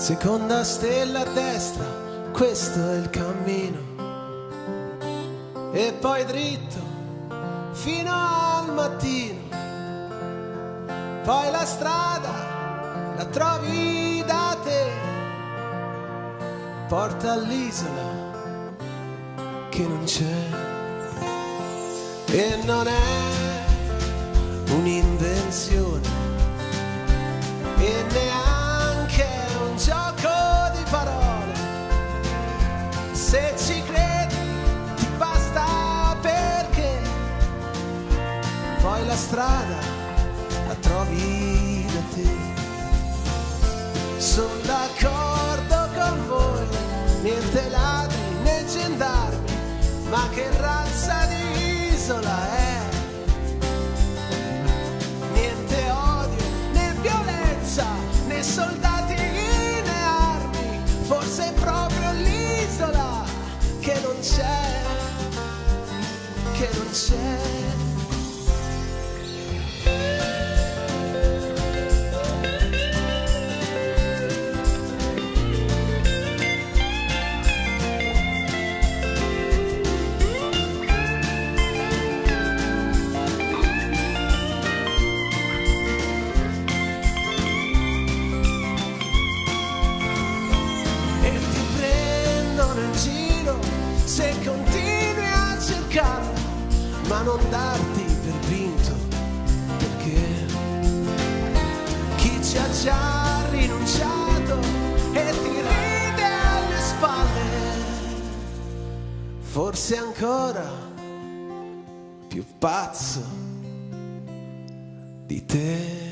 Seconda stella a destra, questo è il cammino. E poi dritto fino al mattino. Poi la strada la trovi da te, porta all'isola che non c'è. E non è un'invenzione e neanche un gioco di parole. Se ci credi ti basta, perché poi la strada la trovi da te. Sono d'accordo con voi, niente ladri né gendarmi, ma che razza di isola è? Niente odio né violenza né soldati né armi, forse è proprio l'isola che non c'è, che non c'è. Se continui a cercarla, ma non darti per vinto, perché chi ci ha già rinunciato e ti ride alle spalle, forse ancora più pazzo di te.